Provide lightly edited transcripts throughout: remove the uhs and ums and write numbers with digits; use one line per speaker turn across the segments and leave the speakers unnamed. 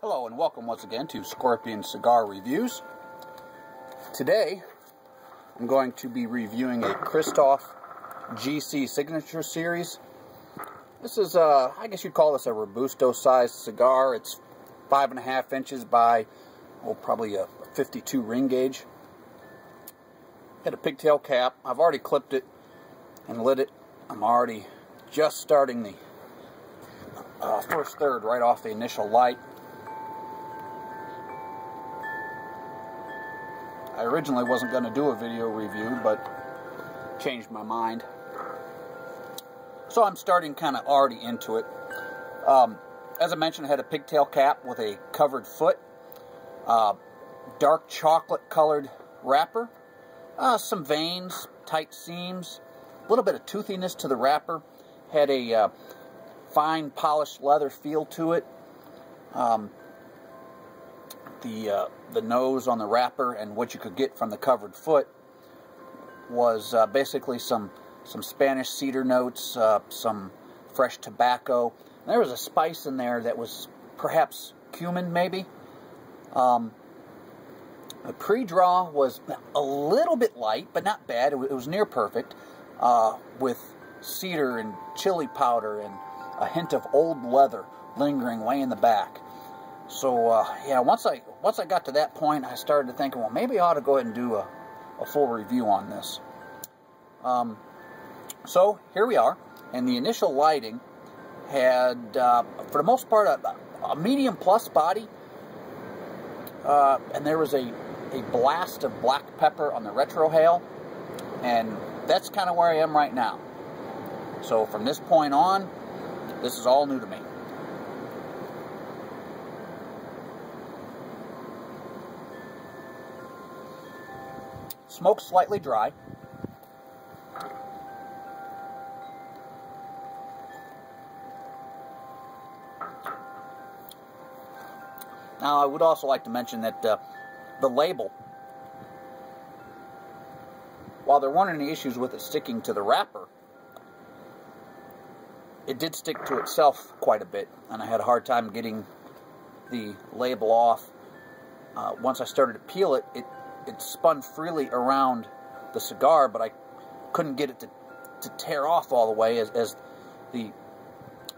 Hello and welcome once again to Scorpion Cigar Reviews. Today I'm going to be reviewing a Kristoff GC Signature Series. This is, I guess you'd call this a Robusto sized cigar. It's 5.5 inches by, probably a 52 ring gauge. Got a pigtail cap. I've already clipped it and lit it. I'm already just starting the first third right off the initial light. I originally wasn't going to do a video review, but changed my mind. So I'm starting kind of already into it. As I mentioned, I had a pigtail cap with a covered foot, dark chocolate colored wrapper, some veins, tight seams, a little bit of toothiness to the wrapper, had a fine polished leather feel to it. The nose on the wrapper and what you could get from the covered foot was basically some Spanish cedar notes, some fresh tobacco. And there was a spice in there that was perhaps cumin, maybe. The pre-draw was a little bit light, but not bad. It was near perfect, with cedar and chili powder and a hint of old leather lingering way in the back. So, yeah, once I got to that point, I started to think, well, maybe I ought to go ahead and do a full review on this. So, here we are, and the initial lighting had, for the most part, a medium plus body, and there was a blast of black pepper on the retrohale, and that's kind of where I am right now. So, from this point on, this is all new to me. Smoke slightly dry. Now, I would also like to mention that the label, while there weren't any issues with it sticking to the wrapper, it did stick to itself quite a bit, and I had a hard time getting the label off. Once I started to peel it, it spun freely around the cigar, but I couldn't get it to tear off all the way as the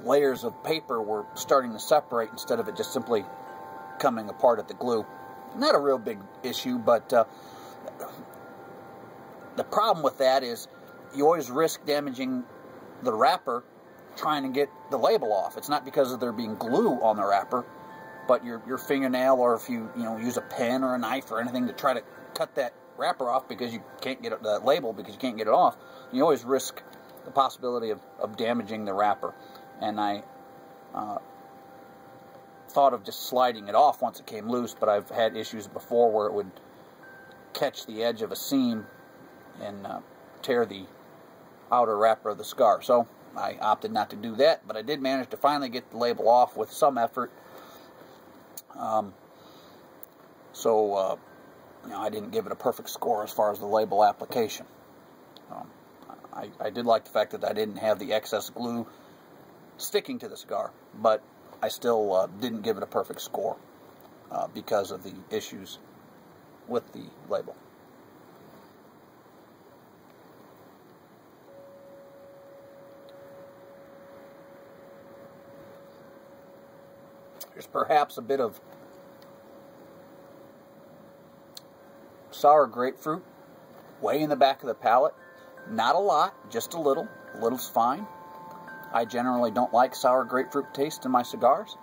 layers of paper were starting to separate instead of it just simply coming apart at the glue. Not a real big issue, but the problem with that is you always risk damaging the wrapper trying to get the label off. It's not because of there being glue on the wrapper, but your fingernail, or if you use a pen or a knife or anything to try to cut that wrapper off because you can't get the label because you can't get it off, you always risk the possibility of damaging the wrapper. And I thought of just sliding it off once it came loose, but I've had issues before where it would catch the edge of a seam and tear the outer wrapper of the cigar. So I opted not to do that, but I did manage to finally get the label off with some effort. I didn't give it a perfect score as far as the label application. I did like the fact that I didn't have the excess glue sticking to the cigar, but I still didn't give it a perfect score because of the issues with the label. There's perhaps a bit of sour grapefruit way in the back of the palate. Not a lot, just a little. A little's fine. I generally don't like sour grapefruit taste in my cigars,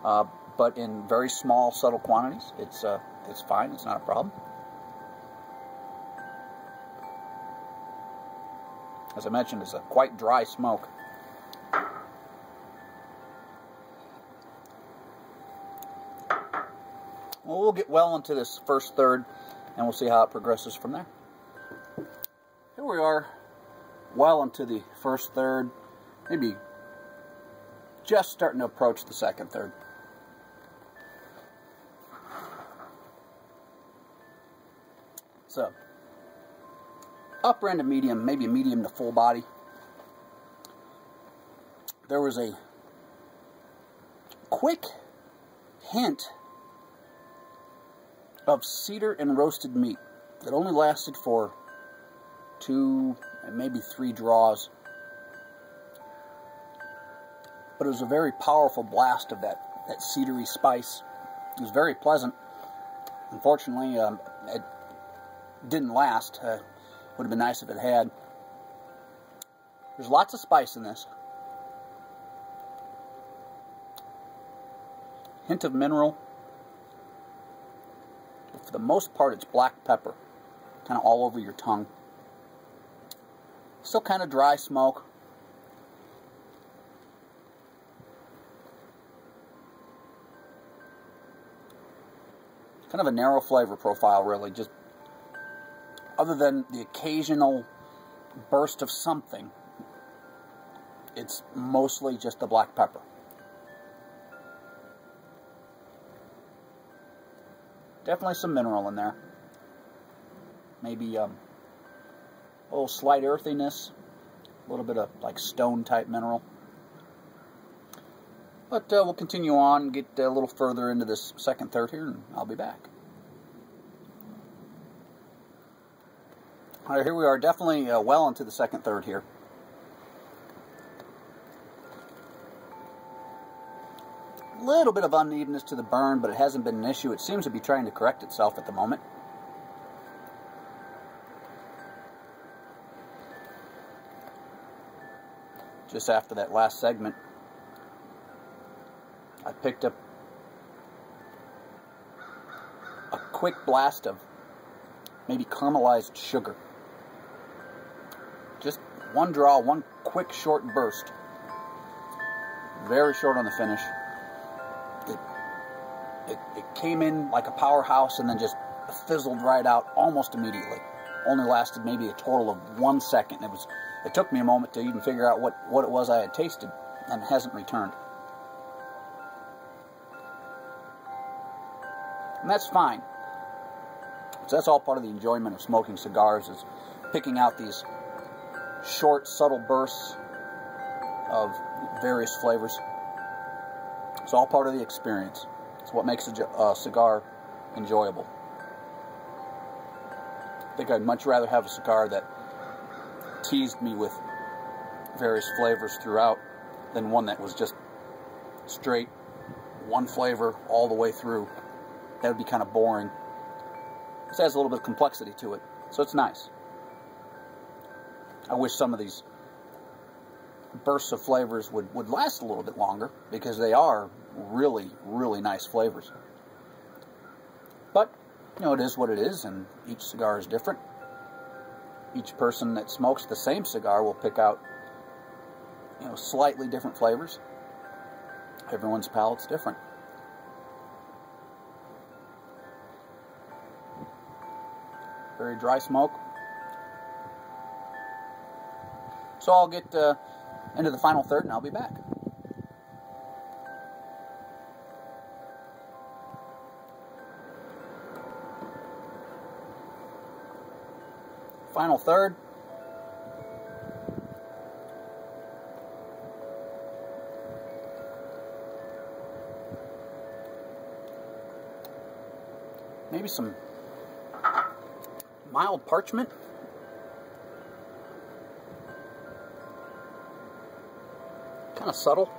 but in very small, subtle quantities, it's fine. It's not a problem. As I mentioned, it's a quite dry smoke. Well, we'll get well into this first third, and we'll see how it progresses from there. Here we are, well into the first third, maybe just starting to approach the second third. So, upper end of medium, maybe medium to full body. There was a quick hint of cedar and roasted meat that only lasted for 2 and maybe 3 draws. But it was a very powerful blast of that cedary spice. It was very pleasant. Unfortunately, it didn't last. Would have been nice if it had. There's lots of spice in this. Hint of mineral. But for the most part, it's black pepper. Kind of all over your tongue. Still kind of dry smoke. Kind of a narrow flavor profile, really. Just other than the occasional burst of something, it's mostly just the black pepper. Definitely some mineral in there. Maybe a little slight earthiness, a little bit of like stone type mineral. But we'll continue on and get a little further into this second third here, and I'll be back. Alright, here we are, definitely well into the second third here. A little bit of unevenness to the burn, but it hasn't been an issue. It seems to be trying to correct itself at the moment. Just after that last segment, I picked up a quick blast of maybe caramelized sugar. Just one draw, one quick short burst. Very short on the finish. It came in like a powerhouse and then just fizzled right out almost immediately. Only lasted maybe a total of 1 second. It took me a moment to even figure out what it was I had tasted, and it hasn't returned. And that's fine. So that's all part of the enjoyment of smoking cigars, is picking out these short, subtle bursts of various flavors. It's all part of the experience. It's what makes a cigar enjoyable. I think I'd much rather have a cigar that teased me with various flavors throughout than one that was just straight one flavor all the way through. That would be kind of boring. This has a little bit of complexity to it, so it's nice. I wish some of these bursts of flavors would last a little bit longer, because they are really, really nice flavors. But, you know, it is what it is, and each cigar is different. Each person that smokes the same cigar will pick out, you know, slightly different flavors. Everyone's palate's different. Very dry smoke. So I'll get into the final third and I'll be back. Final third. Maybe some mild parchment. Kind of subtle.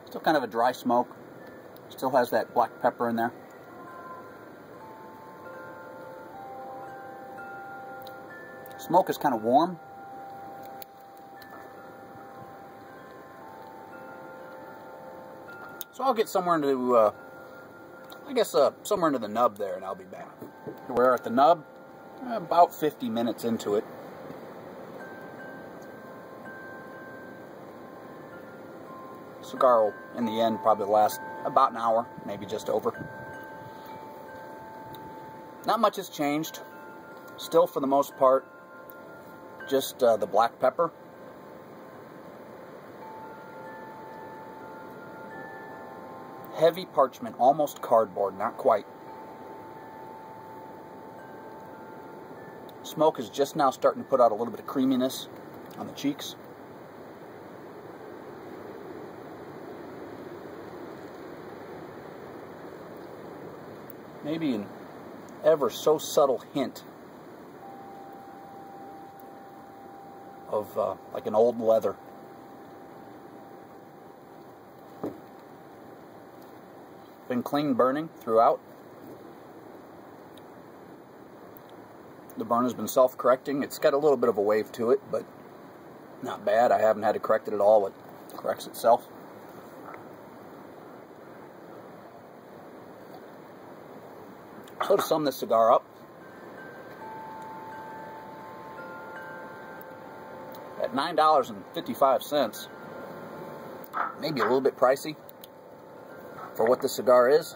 Still kind of a dry smoke. Still has that black pepper in there. Smoke is kind of warm. So I'll get somewhere into, I guess, somewhere into the nub there, and I'll be back. We're at the nub, about 50 minutes into it. Cigar will, in the end, probably last about an hour, maybe just over. Not much has changed. Still, for the most part, just the black pepper. heavy parchment, almost cardboard, not quite. Smoke is just now starting to put out a little bit of creaminess on the cheeks. Maybe an ever so subtle hint of like an old leather. Been clean burning throughout. The burn has been self-correcting. It's got a little bit of a wave to it, but not bad. I haven't had to correct it at all. It corrects itself. So to sum this cigar up, at $9.55, maybe a little bit pricey for what this cigar is.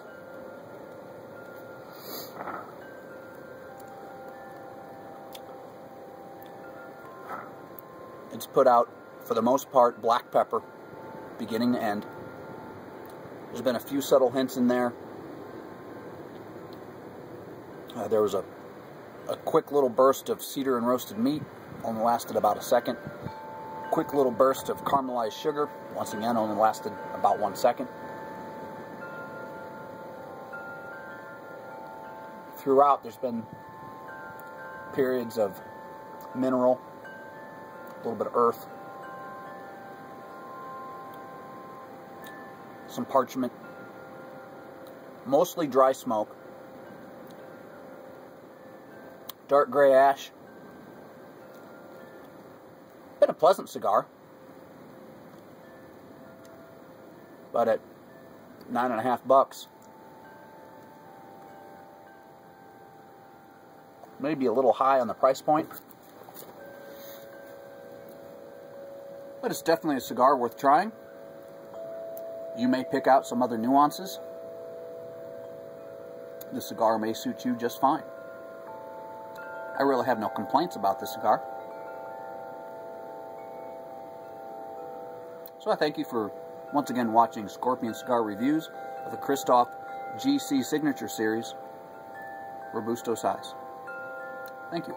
It's put out, for the most part, black pepper, beginning to end. There's been a few subtle hints in there. There was a quick little burst of cedar and roasted meat, only lasted about a second. Quick little burst of caramelized sugar, once again only lasted about 1 second. Throughout, there's been periods of mineral, a little bit of earth, some parchment, mostly dry smoke, dark gray ash. Been a pleasant cigar, but at $9.50, maybe a little high on the price point, but it's definitely a cigar worth trying. You may pick out some other nuances. The cigar may suit you just fine. I really have no complaints about this cigar. So I thank you for once again watching Scorpion Cigar reviews of the Kristoff GC Signature Series, Robusto size. Thank you.